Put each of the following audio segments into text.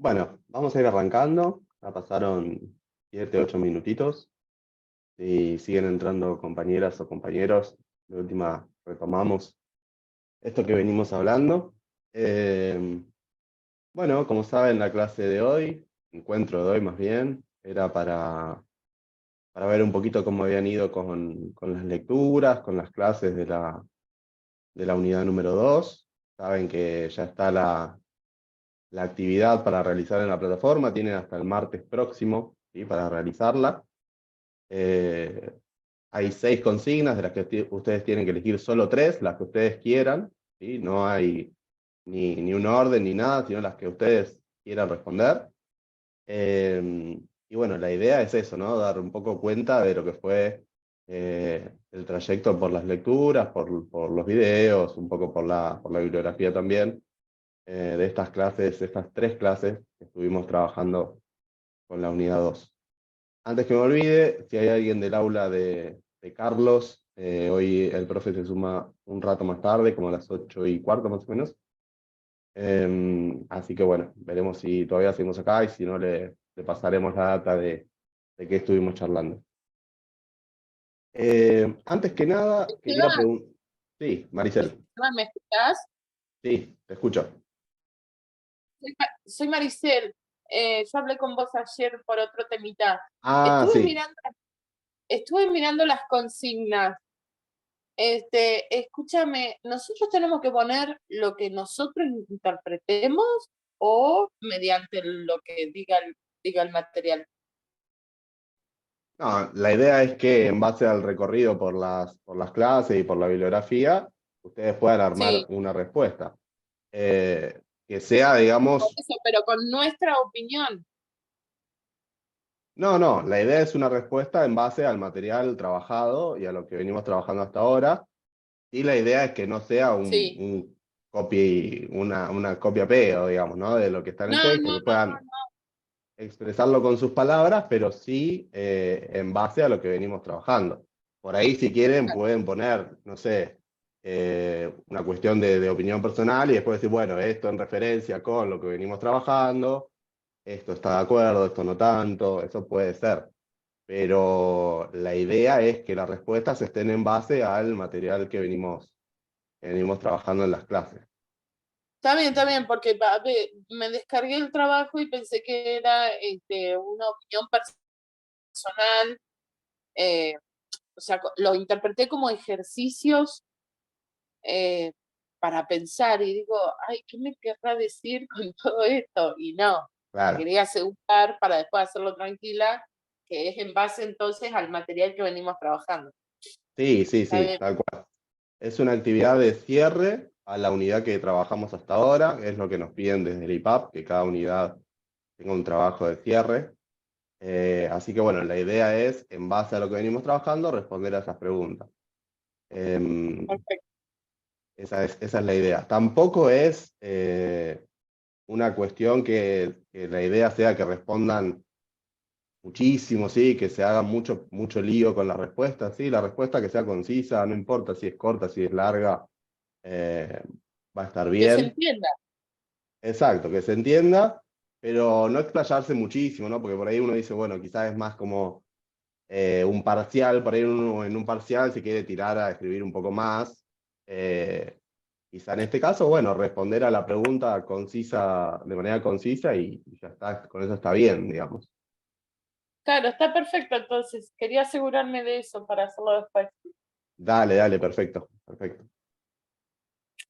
Bueno, vamos a ir arrancando. Ya pasaron 7, 8 minutitos. Si siguen entrando compañeras o compañeros, de última retomamos esto que venimos hablando. Eh, bueno, como saben, la clase de hoy, encuentro de hoy más bien, era para ver un poquito cómo habían ido con las lecturas, con las clases de la unidad número 2. Saben que ya está la actividad para realizar en la plataforma, tienen hasta el martes próximo, ¿sí?, para realizarla. Eh, Hay 6 consignas, de las que ustedes tienen que elegir solo 3, las que ustedes quieran, ¿sí? No hay ni un orden ni nada, sino las que ustedes quieran responder. Y bueno, la idea es eso, ¿no? Dar un poco cuenta de lo que fue el trayecto por las lecturas, por los videos, un poco por la bibliografía también, de estas clases, estas 3 clases que estuvimos trabajando con la unidad 2. Antes que me olvide, si hay alguien del aula de Carlos, hoy el profe se suma un rato más tarde, como a las 8:15 más o menos. Así que bueno, veremos si todavía seguimos acá y si no le pasaremos la data de qué estuvimos charlando. Antes que nada, quería Esteban, preguntar... Sí, Maricel, Esteban, ¿me escuchás? sí, te escucho. Soy Maricel. Yo hablé con vos ayer por otro temita. Ah, Estuve sí. mirando, estuve mirando las consignas. Escúchame, ¿nosotros tenemos que poner lo que nosotros interpretemos o mediante lo que diga el material? No, la idea es que en base al recorrido por las clases y por la bibliografía, ustedes puedan armar Sí, una respuesta. Que sea, por digamos, eso, pero con nuestra opinión. no, la idea es una respuesta en base al material trabajado y a lo que venimos trabajando hasta ahora. Y la idea es que no sea Sí. una copia pega, digamos, ¿no? De lo que está en el No, texto, no, que no, puedan expresarlo con sus palabras, pero sí en base a lo que venimos trabajando. Por ahí, si quieren, pueden poner, no sé, una cuestión de opinión personal y después decir, bueno, esto en referencia con lo que venimos trabajando, esto está de acuerdo, esto no tanto, eso puede ser. Pero la idea es que las respuestas estén en base al material que venimos trabajando en las clases. está bien, porque me descargué el trabajo y pensé que era una opinión personal. eh, o sea, lo interpreté como ejercicios eh, para pensar y digo, ay, ¿qué me querrá decir con todo esto? Y no, me Claro, quería asegurar para después hacerlo tranquila, que es en base entonces al material que venimos trabajando. sí, sí, Está sí, bien, tal cual. Es una actividad de cierre a la unidad que trabajamos hasta ahora, es lo que nos piden desde el IPAP, que cada unidad tenga un trabajo de cierre. Así que bueno, la idea es, en base a lo que venimos trabajando, responder a esas preguntas. Em, perfecto. esa es la idea. Tampoco es una cuestión que la idea sea que respondan muchísimo, sí, que se haga mucho, mucho lío con la respuesta, sí, la respuesta que sea concisa, no importa si es corta, si es larga, eh, va a estar Que se bien. entienda. Exacto, que se entienda, pero no explayarse muchísimo, ¿no? Porque por ahí uno dice, bueno, quizás es más como un parcial, por ahí uno en un parcial se quiere tirar a escribir un poco más. Quizá en este caso, bueno, responder a la pregunta concisa, de manera concisa y ya está, con eso está bien, digamos. Claro, está perfecto, entonces quería asegurarme de eso para hacerlo después. Dale, dale, perfecto, perfecto.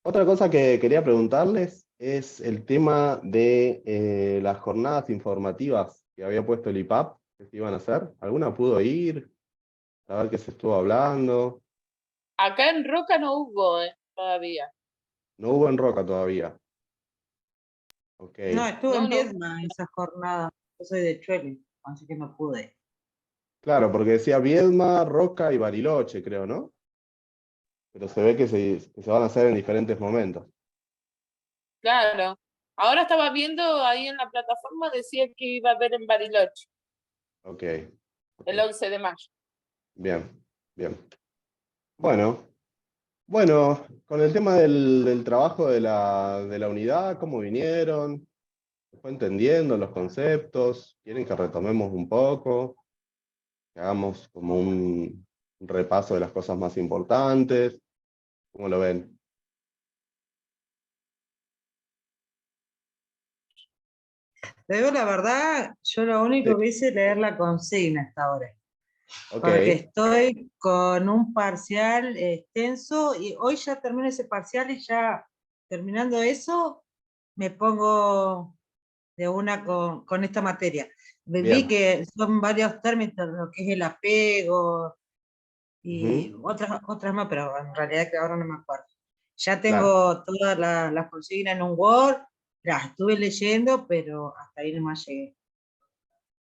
Otra cosa que quería preguntarles es el tema de las jornadas informativas que había puesto el IPAP, que se iban a hacer. ¿Alguna pudo ir? A ver qué se estuvo hablando. Acá en Roca no hubo todavía. No hubo en Roca todavía. Ok. No, estuve No, en no. Viedma esa jornada. Yo soy de Chuele, así que no pude. Claro, porque decía Viedma, Roca y Bariloche, creo, ¿no? Pero se ve que se van a hacer en diferentes momentos. Claro. Ahora estaba viendo ahí en la plataforma, decía que iba a haber en Bariloche, Ok, ok. el 11 de mayo. Bien, bien. Bueno, bueno, con el tema del trabajo de la unidad, ¿cómo vinieron? ¿Fue entendiendo los conceptos? ¿Quieren que retomemos un poco? Que hagamos como un repaso de las cosas más importantes. ¿Cómo lo ven? Te digo la verdad, yo lo Sí. único que hice es leer la consigna hasta ahora. Ok, Porque estoy con un parcial extenso y hoy ya termino ese parcial y ya terminando eso me pongo de una con esta materia. Vi bien. que son varios términos, lo que es el apego y Ujú, otras más, pero en realidad que ahora no me acuerdo. Ya claro. tengo todas las consignas en un Word, las estuve leyendo, pero hasta ahí nomás llegué.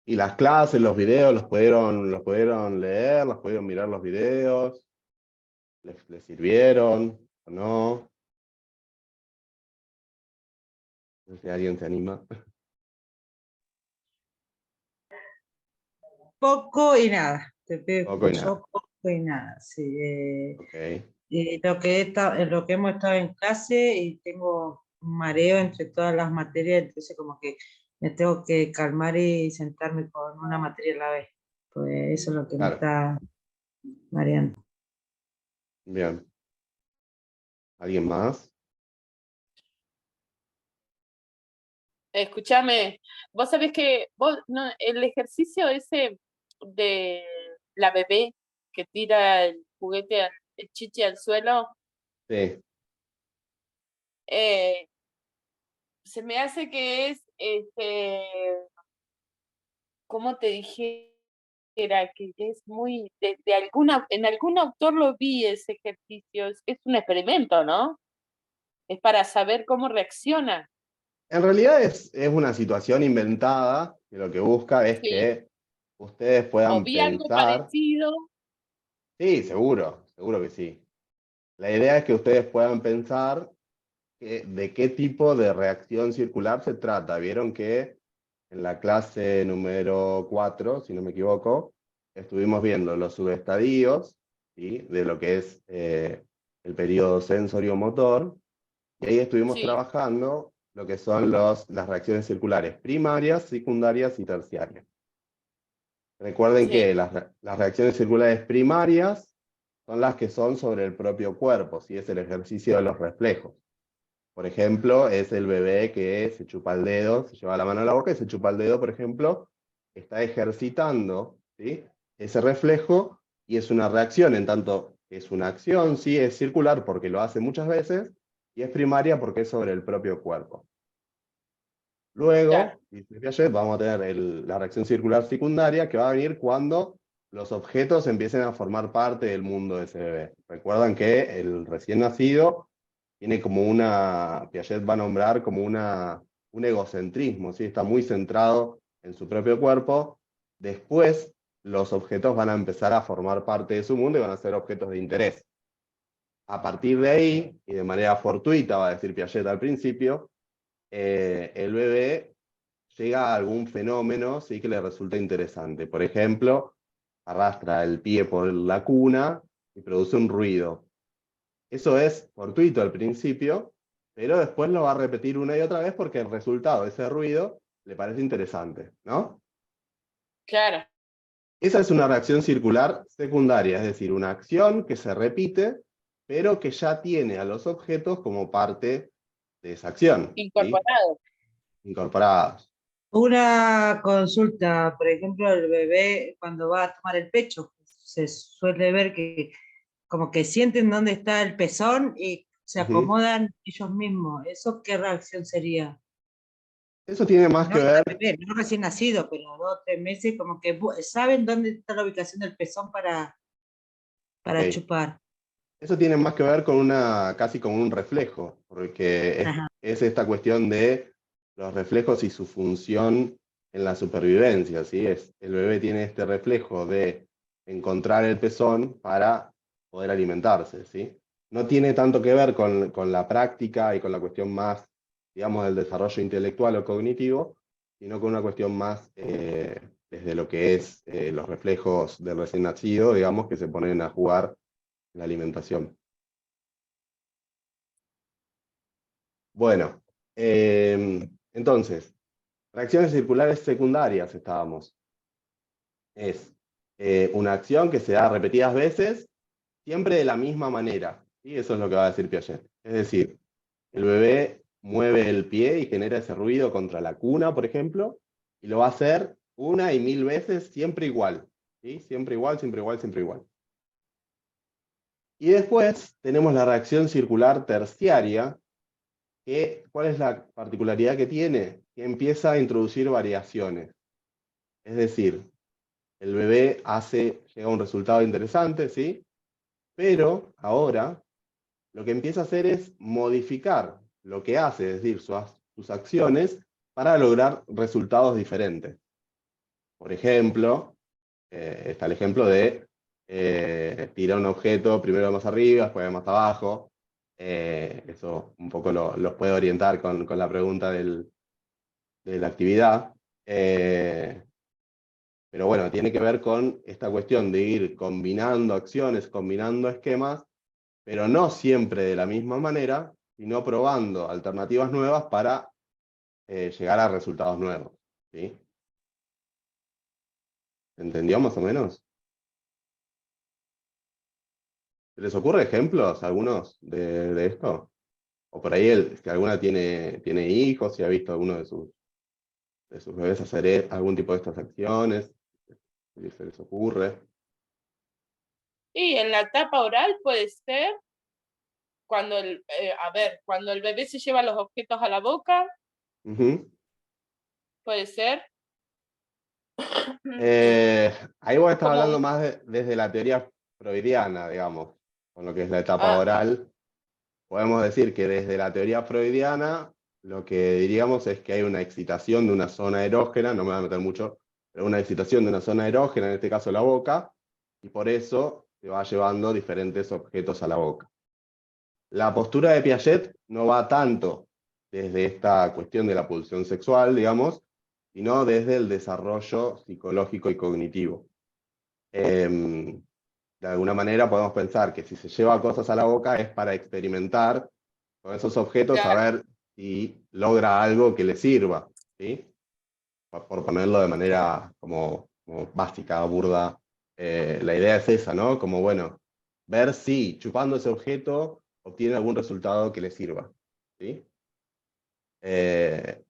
¿Y las clases, los videos, los pudieron leer, los pudieron mirar los videos? ¿Les sirvieron o no? No sé si alguien se anima. Poco y nada, te pido Poco y nada. yo poco y nada. Sí, Ok, lo que hemos estado en clase y tengo un mareo entre todas las materias, entonces como que me tengo que calmar y sentarme con una materia a la vez. Pues eso es lo que me claro. está mareando. Bien. ¿Alguien más? Escúchame, vos sabés que vos, no, el ejercicio ese de la bebé que tira el juguete, el chichi al suelo, Sí. eh, se me hace que es, ¿cómo te dije? Era que es muy, en algún autor lo vi ese ejercicio, es un experimento, ¿no? Es para saber cómo reacciona. En realidad es una situación inventada que lo que busca es Sí, que ustedes o puedan vi algo pensar. parecido. Sí, seguro, seguro que sí. La idea es que ustedes puedan pensar de qué tipo de reacción circular se trata. Vieron que en la clase número 4, si no me equivoco, estuvimos viendo los subestadios, ¿sí?, de lo que es el periodo sensorio-motor, y ahí estuvimos Sí, trabajando lo que son las reacciones circulares primarias, secundarias y terciarias. Recuerden que sí, las reacciones circulares primarias son las que son sobre el propio cuerpo, ¿sí? Es el ejercicio de los reflejos. Por ejemplo, es el bebé que se chupa el dedo, se lleva la mano a la boca y se chupa el dedo, por ejemplo, está ejercitando, ¿sí?, ese reflejo, y es una reacción, en tanto es una acción, sí, es circular porque lo hace muchas veces, y es primaria porque es sobre el propio cuerpo. claro. Luego, dice Piaget, vamos a tener la reacción circular secundaria, que va a venir cuando los objetos empiecen a formar parte del mundo de ese bebé. Recuerdan que el recién nacido tiene como Piaget va a nombrar como un egocentrismo, ¿sí? Está muy centrado en su propio cuerpo. Después, los objetos van a empezar a formar parte de su mundo y van a ser objetos de interés. A partir de ahí, y de manera fortuita, va a decir Piaget al principio, el bebé llega a algún fenómeno, sí, que le resulta interesante. Por ejemplo, arrastra el pie por la cuna y produce un ruido. Eso es fortuito al principio, pero después lo va a repetir una y otra vez porque el resultado de ese ruido le parece interesante, ¿no? Claro, Esa es una reacción circular secundaria, es decir, una acción que se repite, pero que ya tiene a los objetos como parte de esa acción, ¿sí?, incorporado. incorporados. Una consulta, por ejemplo, el bebé cuando va a tomar el pecho, se suele ver que como que sienten dónde está el pezón y se Ujú. acomodan ellos mismos. ¿Eso qué reacción sería? Eso tiene más No que el ver, bebé, no recién nacido, pero 2 o 3 meses, como que saben dónde está la ubicación del pezón para ok, chupar. eso tiene más que ver con casi como un reflejo, porque Ajá. es esta cuestión de los reflejos y su función en la supervivencia, ¿sí? El bebé tiene este reflejo de encontrar el pezón para poder alimentarse, ¿sí? No tiene tanto que ver con la práctica y con la cuestión más, digamos, del desarrollo intelectual o cognitivo, sino con una cuestión más desde lo que es los reflejos del recién nacido, digamos, que se ponen a jugar la alimentación. Bueno, entonces, Reacciones circulares secundarias estábamos. Es una acción que se da repetidas veces, siempre de la misma manera. ¿Sí? Eso es lo que va a decir Piaget. Es decir, el bebé mueve el pie y genera ese ruido contra la cuna, por ejemplo, y lo va a hacer 1 y 1000 veces, siempre igual. ¿Sí? Siempre igual, siempre igual, siempre igual. Y después tenemos la reacción circular terciaria, que, ¿cuál es la particularidad que tiene? Que empieza a introducir variaciones. Es decir, el bebé llega a un resultado interesante, ¿sí? Pero ahora lo que empieza a hacer es modificar lo que hace, es decir, sus acciones, para lograr resultados diferentes. Por ejemplo, está el ejemplo de tirar un objeto primero más arriba, después más abajo. Eso un poco los puede orientar con la pregunta de la actividad. Pero bueno, tiene que ver con esta cuestión de ir combinando acciones, combinando esquemas, pero no siempre de la misma manera, sino probando alternativas nuevas para llegar a resultados nuevos. ¿Sí? ¿Entendió más o menos? ¿Se les ocurre ejemplos, algunos de esto? O por ahí, si alguna tiene hijos y ha visto a alguno de sus bebés hacer algún tipo de estas acciones, si se les ocurre. Y en la etapa oral puede ser cuando cuando el bebé se lleva los objetos a la boca, puede ser. Ahí vos estás Como hablando más desde la teoría freudiana, digamos, con lo que es la etapa Ah, oral. Podemos decir que desde la teoría freudiana, lo que diríamos es que hay una excitación de una zona erógena, no me voy a meter mucho, pero una excitación de una zona erógena, en este caso la boca, y por eso se va llevando diferentes objetos a la boca. La postura de Piaget no va tanto desde esta cuestión de la pulsión sexual, digamos, sino desde el desarrollo psicológico y cognitivo. De alguna manera podemos pensar que si se lleva cosas a la boca es para experimentar con esos objetos, a claro, ver si logra algo que le sirva, ¿sí? Por ponerlo de manera como básica, burda. La idea es esa, ¿no? Como, bueno, ver si chupando ese objeto obtiene algún resultado que le sirva, ¿sí?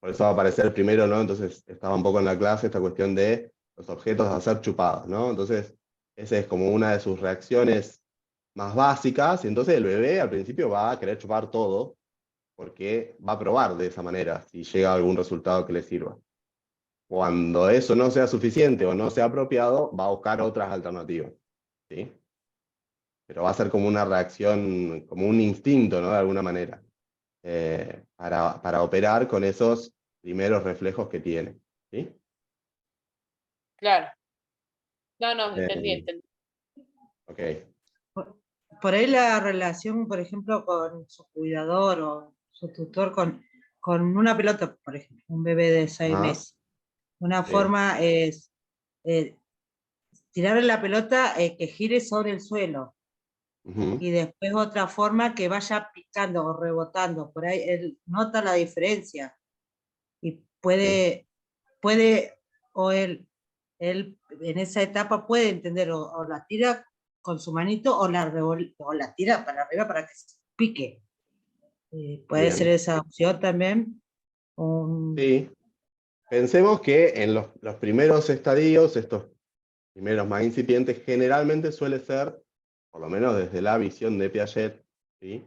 Por eso va a aparecer primero, ¿no? Entonces estaba un poco en la clase esta cuestión de los objetos a ser chupados, ¿no? Entonces, esa es como una de sus reacciones más básicas, y entonces el bebé al principio va a querer chupar todo, porque va a probar de esa manera si llega a algún resultado que le sirva. Cuando eso no sea suficiente o no sea apropiado, va a buscar otras alternativas, ¿sí? Pero va a ser como una reacción, como un instinto, ¿no? De alguna manera, para operar con esos primeros reflejos que tiene, ¿sí? claro. No, entendí, Eh, entendí. ok. Por ahí la relación, por ejemplo, con su cuidador o su tutor con una pelota, por ejemplo, un bebé de 6 Ajá, meses. Una sí. forma es tirarle la pelota que gire sobre el suelo, Ujú, y después otra forma que vaya picando o rebotando. Por ahí él nota la diferencia y sí, puede o él en esa etapa puede entender o la tira con su manito o o la tira para arriba para que se pique. Puede ser bien. esa opción también. Un- Sí. Pensemos que en los primeros estadios, estos primeros más incipientes, generalmente suele ser, por lo menos desde la visión de Piaget, ¿sí?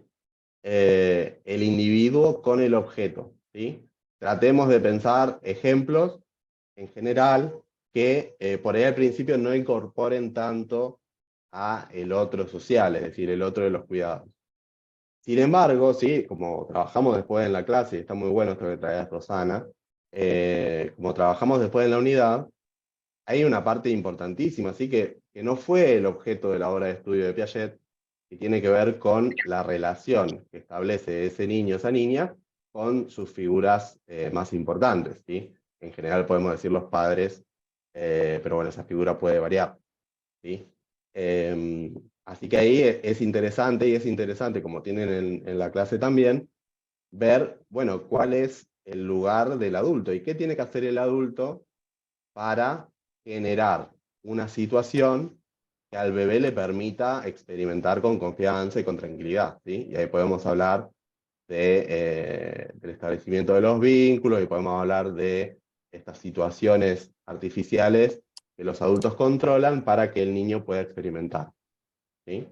El individuo con el objeto, ¿sí? Tratemos de pensar ejemplos en general que por ahí al principio no incorporen tanto a el otro social, es decir, el otro de los cuidados. Sin embargo, sí, como trabajamos después en la clase, y está muy bueno esto que trae Rosana, como trabajamos después en la unidad, hay una parte importantísima, así que no fue el objeto de la obra de estudio de Piaget, que tiene que ver con la relación que establece ese niño, esa niña, con sus figuras más importantes, ¿sí? En general podemos decir los padres, pero bueno, esa figura puede variar, ¿sí? Así que ahí es interesante, y es interesante, como tienen en la clase también, ver, bueno, cuál es el lugar del adulto. ¿Y qué tiene que hacer el adulto para generar una situación que al bebé le permita experimentar con confianza y con tranquilidad? ¿Sí? Y ahí podemos hablar del establecimiento de los vínculos, y podemos hablar de estas situaciones artificiales que los adultos controlan para que el niño pueda experimentar. ¿Sí?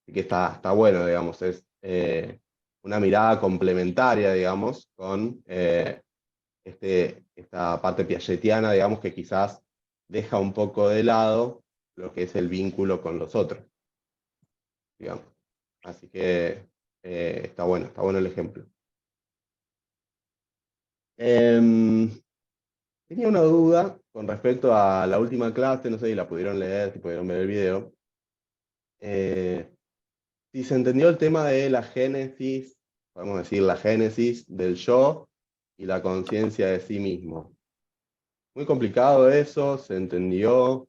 Y que está bueno, digamos, es una mirada complementaria, digamos, con esta parte piagetiana, digamos, que quizás deja un poco de lado lo que es el vínculo con los otros, digamos. Así que está bueno el ejemplo. Tenía una duda con respecto a la última clase, no sé si la pudieron leer, si pudieron ver el video. Si se entendió el tema de la génesis, podemos decir la génesis del yo y la conciencia de sí mismo. Muy complicado eso, se entendió.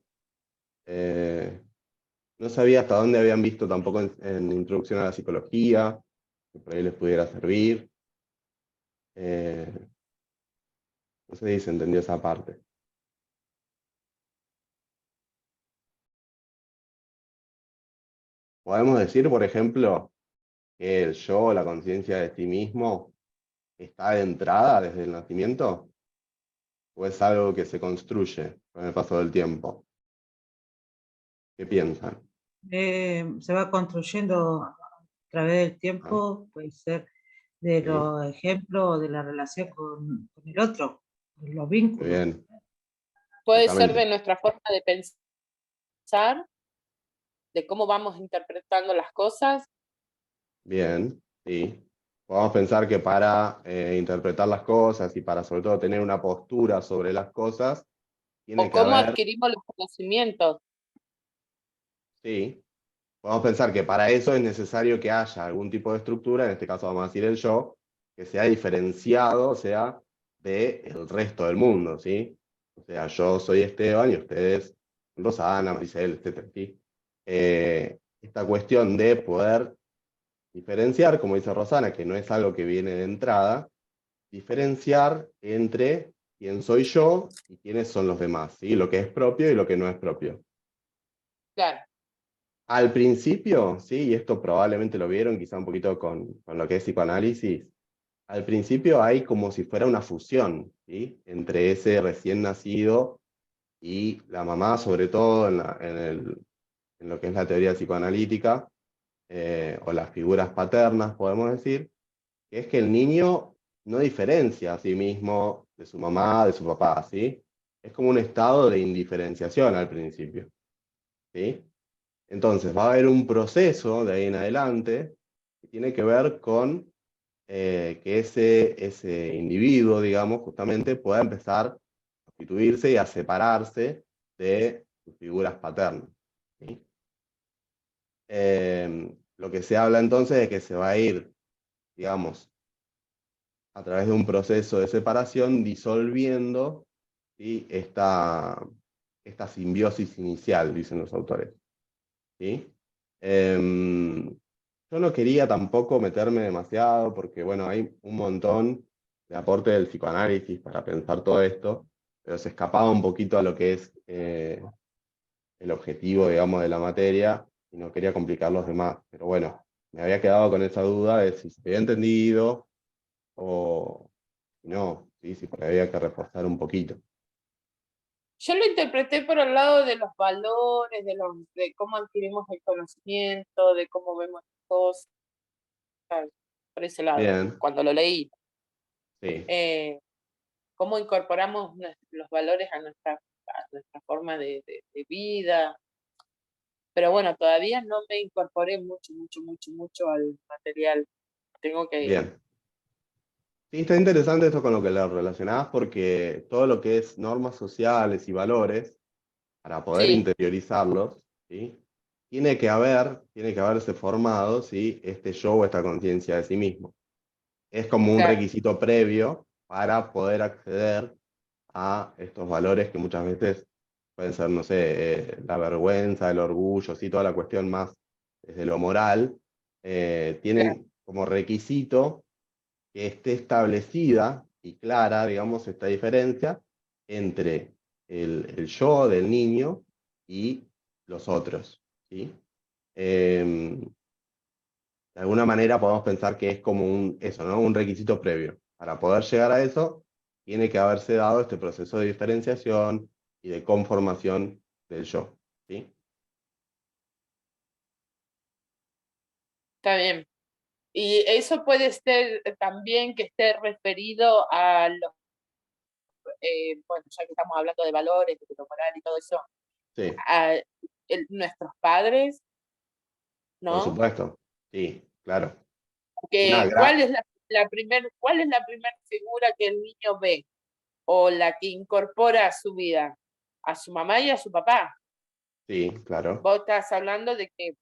No sabía hasta dónde habían visto tampoco en Introducción a la Psicología, que por ahí les pudiera servir. No sé si se entendió esa parte. Podemos decir, por ejemplo, que el yo, la conciencia de sí mismo, está de entrada desde el nacimiento, o es algo que se construye con el paso del tiempo. ¿Qué piensan? Se va construyendo a través del tiempo, puede ser de Sí. los ejemplos de la relación con el otro, de los Muy vínculos. bien. Puede ser Exactamente. de nuestra forma de pensar, de cómo vamos interpretando las cosas. Bien, sí. Podemos pensar que para interpretar las cosas y para sobre todo tener una postura sobre las cosas, tiene O que cómo haber, adquirimos los conocimientos. sí, podemos pensar que para eso es necesario que haya algún tipo de estructura, en este caso vamos a decir el yo, que sea diferenciado, o sea, del resto del mundo, ¿sí? O sea, yo soy Esteban y ustedes Rosana, Maricel, etc. ¿Sí? Esta cuestión de poder diferenciar, como dice Rosana, que no es algo que viene de entrada, diferenciar entre quién soy yo y quiénes son los demás, ¿sí? Lo que es propio y lo que no es propio. Claro, Al principio, sí, y esto probablemente lo vieron quizá un poquito con lo que es psicoanálisis, al principio hay como si fuera una fusión, ¿sí? Entre ese recién nacido y la mamá, sobre todo en lo que es la teoría psicoanalítica, o las figuras paternas, podemos decir, que es que el niño no diferencia a sí mismo de su mamá, de su papá, ¿sí? Es como un estado de indiferenciación al principio, ¿sí? Entonces va a haber un proceso de ahí en adelante que tiene que ver con que ese individuo, digamos, justamente pueda empezar a constituirse y a separarse de sus figuras paternas, ¿sí? Lo que se habla entonces es que se va a ir, digamos, a través de un proceso de separación, disolviendo, ¿sí? esta simbiosis inicial, dicen los autores, ¿sí? Yo no quería tampoco meterme demasiado, porque bueno, hay un montón de aporte del psicoanálisis para pensar todo esto, pero se escapaba un poquito a lo que es el objetivo, digamos, de la materia, y no quería complicar los demás. Pero bueno, me había quedado con esa duda de si se había entendido, o no, ¿sí? Si por ahí había que reforzar un poquito. yo lo interpreté por el lado de los valores, de cómo adquirimos el conocimiento, de cómo vemos las cosas, por ese lado, Bien, cuando lo leí. sí, Cómo incorporamos los valores a nuestra forma de vida. Pero bueno, todavía no me incorporé mucho al material. Tengo que... bien. Sí, está interesante esto con lo que lo relacionás, porque todo lo que es normas sociales y valores, para poder Sí, interiorizarlos, ¿sí? Tiene que haberse formado, ¿sí? Este yo o esta conciencia de sí mismo. Es como un claro, requisito previo para poder acceder a estos valores que muchas veces pueden ser, no sé, la vergüenza, el orgullo, ¿sí? Toda la cuestión más desde lo moral, claro, tienen como requisito que esté establecida y clara, digamos, esta diferencia entre el yo del niño y los otros, ¿sí? De alguna manera podemos pensar que es como eso, ¿no? Un requisito previo. Para poder llegar a eso, tiene que haberse dado este proceso de diferenciación y de conformación del yo, ¿sí? Está bien. Y eso puede ser también que esté referido a los, bueno, ya que estamos hablando de valores, de lo moral y todo eso, Sí, a nuestros padres, por ¿no? supuesto, sí, claro. Una Que, gran, ¿cuál es la primera figura que el niño ve o la que incorpora a su vida? A su mamá y a su papá. sí, claro, Vos estás hablando de que,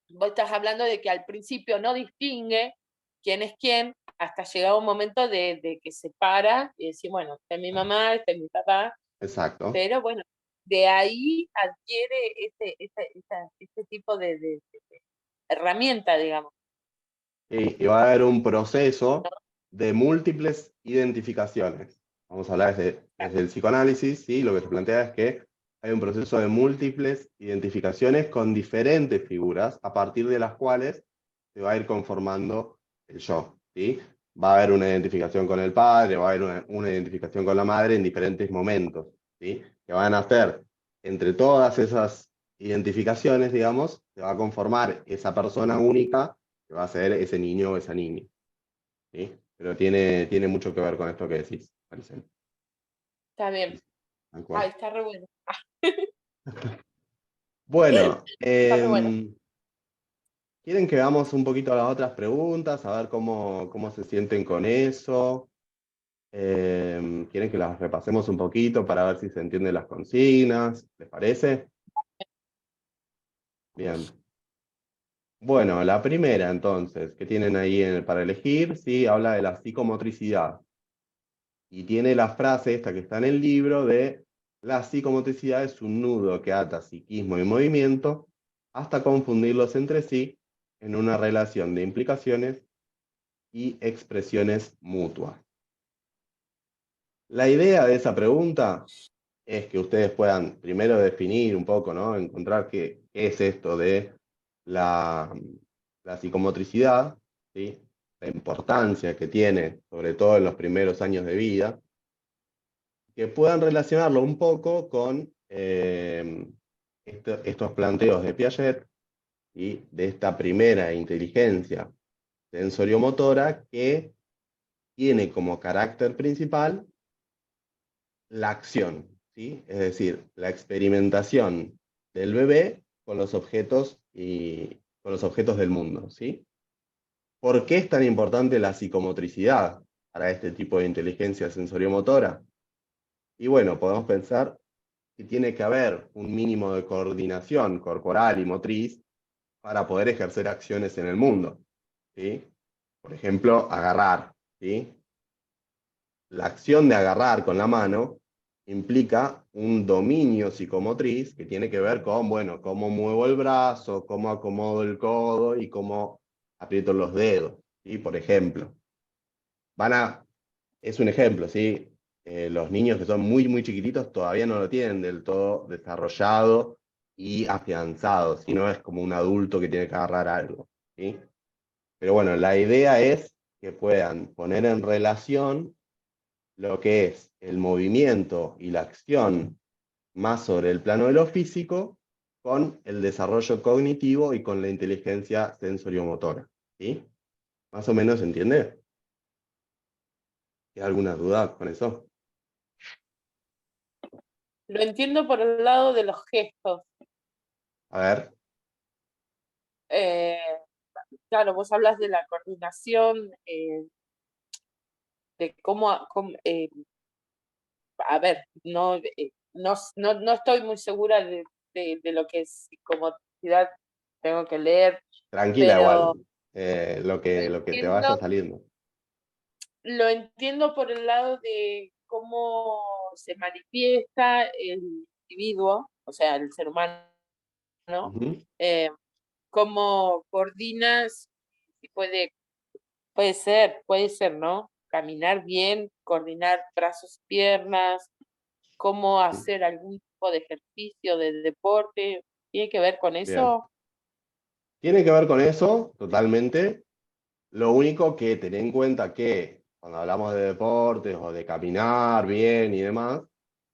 vos estás hablando de que al principio no distingue quién es quién hasta llegar un momento de que se para y decir, bueno, esta es mi mamá, este es mi papá, exacto. pero bueno, de ahí adquiere este tipo de herramienta, digamos. Y va a haber un proceso de múltiples identificaciones. Vamos a hablar desde el psicoanálisis, ¿sí? Lo que se plantea es que hay un proceso de múltiples identificaciones con diferentes figuras, a partir de las cuales se va a ir conformando el yo, ¿sí? Va a haber una identificación con el padre, va a haber una identificación con la madre en diferentes momentos, ¿sí? Que van a hacer entre todas esas identificaciones, digamos, se va a conformar esa persona única que va a ser ese niño o esa niña, ¿sí? Pero tiene mucho que ver con esto que decís, Maricel. Está bien. Tal Ay, cual. está re bueno. Bueno, Está re bueno. ¿quieren que veamos un poquito las otras preguntas? A ver cómo se sienten con eso. ¿Quieren que las repasemos un poquito para ver si se entienden las consignas? ¿Les parece? Bien. Bueno, la primera entonces, que tienen ahí para elegir, sí, habla de la psicomotricidad. Y tiene la frase esta que está en el libro de la psicomotricidad es un nudo que ata psiquismo y movimiento hasta confundirlos entre sí en una relación de implicaciones y expresiones mutuas. La idea de esa pregunta es que ustedes puedan primero definir un poco, ¿no? Encontrar qué es esto de la, la psicomotricidad, ¿sí? La importancia que tiene, sobre todo en los primeros años de vida, que puedan relacionarlo un poco con estos planteos de Piaget y de esta primera inteligencia sensoriomotora que tiene como carácter principal la acción, ¿sí? Es decir, la experimentación del bebé con los objetos y con los objetos del mundo, ¿sí? ¿Por qué es tan importante la psicomotricidad para este tipo de inteligencia sensoriomotora? Y bueno, podemos pensar que tiene que haber un mínimo de coordinación corporal y motriz para poder ejercer acciones en el mundo, ¿sí? Por ejemplo, agarrar, ¿sí? La acción de agarrar con la mano implica un dominio psicomotriz que tiene que ver con, bueno, cómo muevo el brazo, cómo acomodo el codo y cómo aprieto los dedos, ¿sí? Por ejemplo. Es un ejemplo, ¿sí? Los niños que son muy chiquititos todavía no lo tienen del todo desarrollado y afianzado, sino es como un adulto que tiene que agarrar algo, ¿sí? Pero bueno, la idea es que puedan poner en relación lo que es el movimiento y la acción más sobre el plano de lo físico con el desarrollo cognitivo y con la inteligencia sensoriomotora, ¿sí? Más o menos, ¿se entiende? ¿Hay alguna duda con eso? Lo entiendo por el lado de los gestos. A ver. Eh, claro, vos hablas de la coordinación, de a ver, no estoy muy segura de lo que es psicomotricidad, tengo que leer, Tranquila pero igual, lo que te vaya entiendo, saliendo. lo entiendo por el lado de cómo se manifiesta el individuo, o sea, el ser humano, Ujú. eh, cómo coordinas, y puede ser, ¿no? caminar bien, coordinar brazos y piernas, cómo hacer algún tipo de ejercicio, de deporte. ¿Tiene que ver con Bien. eso? Tiene que ver con eso, totalmente. Lo único que tener en cuenta que cuando hablamos de deportes o de caminar bien y demás,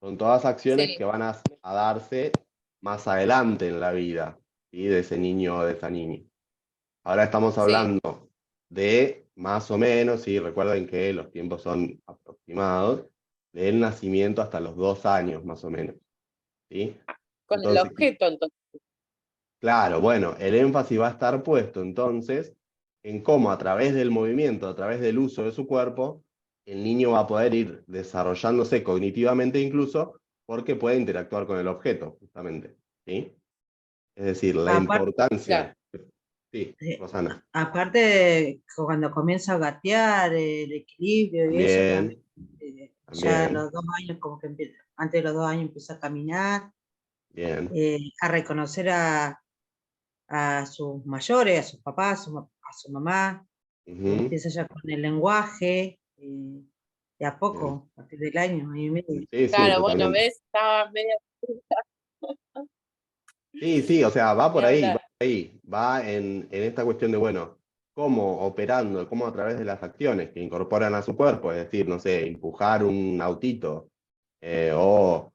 son todas acciones Sí, que van a darse más adelante en la vida, ¿sí? De ese niño o de esa niña. Ahora estamos sí, hablando de más o menos, y recuerden que los tiempos son aproximados, del nacimiento hasta los 2 años más o menos, ¿sí? con el Entonces, objeto, entonces. claro, bueno, el énfasis va a estar puesto entonces en cómo a través del movimiento, a través del uso de su cuerpo, el niño va a poder ir desarrollándose cognitivamente incluso porque puede interactuar con el objeto, justamente, ¿sí? Es decir, la Aparte, Claro, importancia. Sí, eh, Rosana, aparte, cuando comienza a gatear, el equilibrio y eso también, también, ya a también, los 2 años, como que antes de los 2 años empieza a caminar, bien. a reconocer a sus mayores, a sus papás, a su mamá, Ujú, empieza ya con el lenguaje, de a bien. poco, a partir del año y medio. Sí, sí, claro, bueno, totalmente. ves, estaba media Sí, sí, o sea, va ni por ahí, va hablar. por ahí, va en esta cuestión de, bueno, cómo operando, cómo a través de las acciones que incorporan a su cuerpo, es decir, no sé, empujar un autito o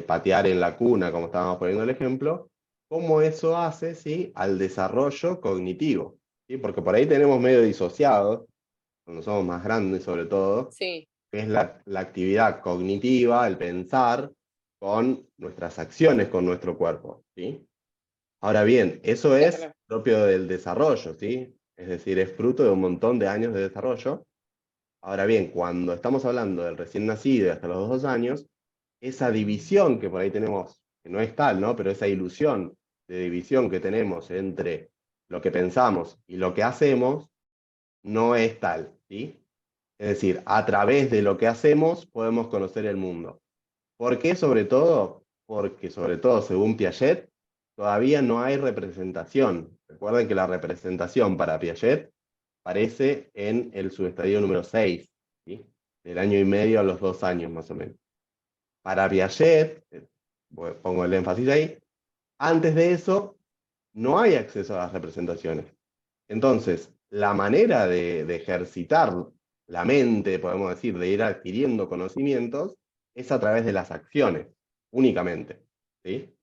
patear en la cuna, como estábamos poniendo el ejemplo, cómo eso hace, ¿sí? Al desarrollo cognitivo, ¿sí? Porque por ahí tenemos medio disociados, cuando somos más grandes sobre todo, Sí, que es la actividad cognitiva, el pensar con nuestras acciones, con nuestro cuerpo, ¿sí? Ahora bien, eso es claro. propio del desarrollo, ¿sí? Es decir, es fruto de un montón de años de desarrollo. Ahora bien, cuando estamos hablando del recién nacido y hasta los 2 años, esa división que por ahí tenemos, que no es tal, ¿no? Pero esa ilusión de división que tenemos entre lo que pensamos y lo que hacemos, no es tal, ¿sí? Es decir, a través de lo que hacemos podemos conocer el mundo. ¿Por qué sobre todo? Porque sobre todo, según Piaget, todavía no hay representación. Recuerden que la representación para Piaget aparece en el subestadio número 6, ¿sí? Del año y medio a los 2 años más o menos. Para Piaget, pongo el énfasis ahí, antes de eso no hay acceso a las representaciones. Entonces, la manera de ejercitar la mente, podemos decir, de ir adquiriendo conocimientos, es a través de las acciones, únicamente. ¿Sí?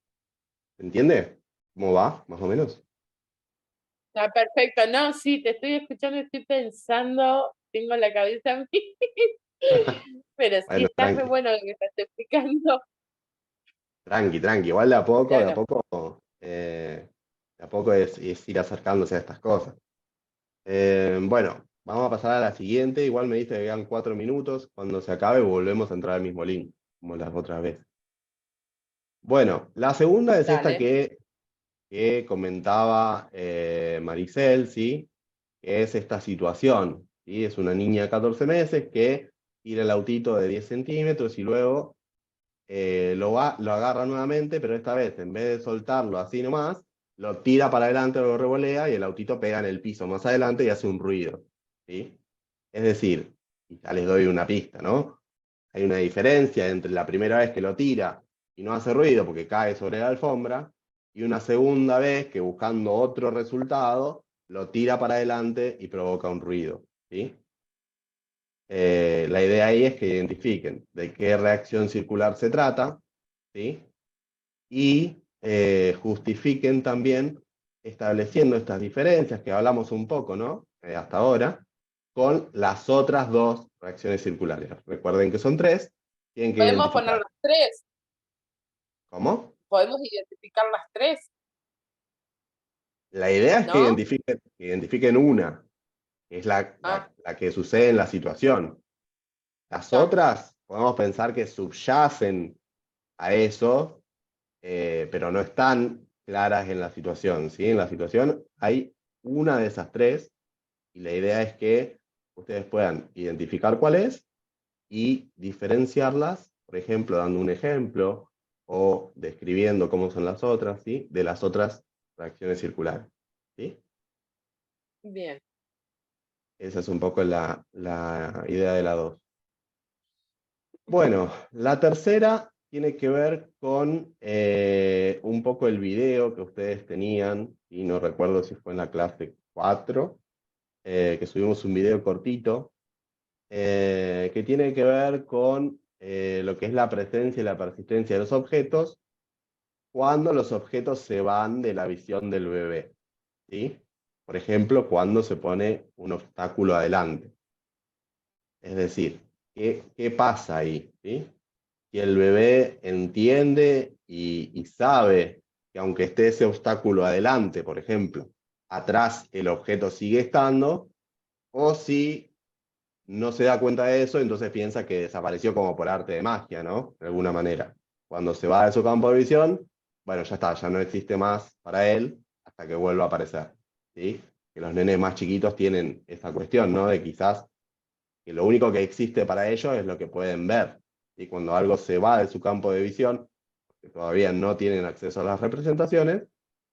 ¿Se entiende? ¿Cómo va, más o menos? Está perfecto. No, sí, te estoy escuchando, estoy pensando, tengo la cabeza a mí, pero sí Bueno, está muy tranqui, bueno lo que estás explicando. tranqui, tranqui. Igual Claro. de a poco es ir acercándose a estas cosas. Bueno, vamos a pasar a la siguiente. Igual me dice que quedan 4 minutos. Cuando se acabe, volvemos a entrar al mismo link, como las otras veces. Bueno, la segunda es esta Dale. que comentaba Maricel, ¿sí? Que es esta situación, ¿sí? Es una niña de 14 meses que tira el autito de 10 centímetros y luego lo agarra nuevamente, pero esta vez, en vez de soltarlo así nomás, lo tira para adelante, lo revolea y el autito pega en el piso más adelante y hace un ruido, ¿sí? Es decir, y ya les doy una pista, ¿no? Hay una diferencia entre la primera vez que lo tira y no hace ruido porque cae sobre la alfombra, y una segunda vez que buscando otro resultado, lo tira para adelante y provoca un ruido, ¿sí? La idea ahí es que identifiquen de qué reacción circular se trata, ¿sí? Y justifiquen también estableciendo estas diferencias que hablamos un poco, ¿no? Hasta ahora, con las otras dos reacciones circulares. Recuerden que son tres, tienen que Podemos poner identificar. las tres, ¿Cómo? podemos identificar las tres, La idea es ¿no? que identifiquen una, que es Ah, la que sucede en la situación. Las está. otras podemos pensar que subyacen a eso, pero no están claras en la situación, ¿sí? En la situación hay una de esas tres y la idea es que ustedes puedan identificar cuál es y diferenciarlas, por ejemplo, dando un ejemplo o describiendo cómo son las otras, ¿sí? De las otras reacciones circulares, ¿sí? Bien. Esa es un poco la idea de la 2. Bueno, la tercera tiene que ver con un poco el video que ustedes tenían, y no recuerdo si fue en la clase 4, que subimos un video cortito, que tiene que ver con lo que es la presencia y la persistencia de los objetos cuando los objetos se van de la visión del bebé, ¿sí? Por ejemplo, cuando se pone un obstáculo adelante. Es decir, ¿qué pasa ahí? ¿Sí? Si el bebé entiende y sabe que aunque esté ese obstáculo adelante, por ejemplo, atrás el objeto sigue estando, o si no se da cuenta de eso, entonces piensa que desapareció como por arte de magia, ¿no? De alguna manera. Cuando se va de su campo de visión, bueno, ya está, ya no existe más para él hasta que vuelva a aparecer, ¿sí? Que los nenes más chiquitos tienen esa cuestión, ¿no? De quizás que lo único que existe para ellos es lo que pueden ver. Y cuando algo se va de su campo de visión, que todavía no tienen acceso a las representaciones,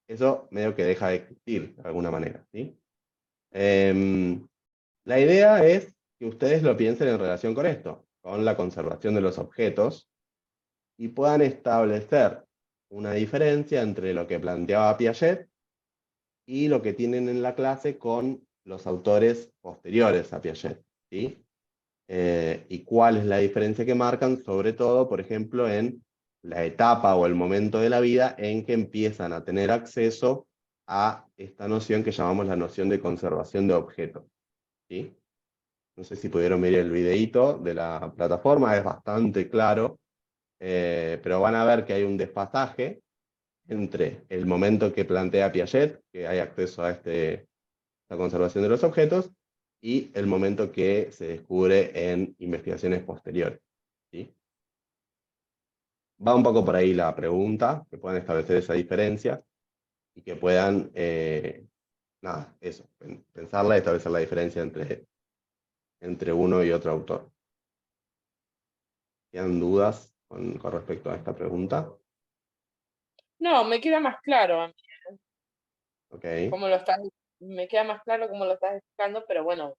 eso medio que deja de existir de alguna manera, ¿sí? La idea es que ustedes lo piensen en relación con esto, con la conservación de los objetos, y puedan establecer una diferencia entre lo que planteaba Piaget y lo que tienen en la clase con los autores posteriores a Piaget, ¿sí? Y cuál es la diferencia que marcan, sobre todo, por ejemplo, en la etapa o el momento de la vida en que empiezan a tener acceso a esta noción que llamamos la noción de conservación de objetos, ¿sí? No sé si pudieron ver el videíto de la plataforma, es bastante claro, pero van a ver que hay un desfasaje entre el momento que plantea Piaget, que hay acceso a la conservación de los objetos, y el momento que se descubre en investigaciones posteriores, ¿sí? Va un poco por ahí la pregunta, que puedan establecer esa diferencia y que puedan, nada, eso, pensarla y establecer la diferencia entre uno y otro autor. ¿Tienen dudas con respecto a esta pregunta? No, me queda más claro a mí Ok. cómo lo estás, me queda más claro cómo lo estás explicando, pero bueno,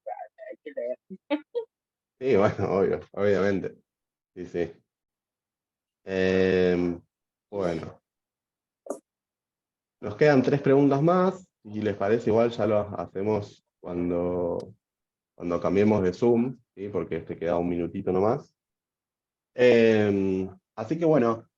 hay que leer. Sí, bueno, obvio, obviamente. Sí, sí. Bueno, nos quedan 3 preguntas más. Si les parece, igual ya lo hacemos cuando cambiemos de Zoom, ¿sí? Porque este queda un minutito nomás. Así que bueno,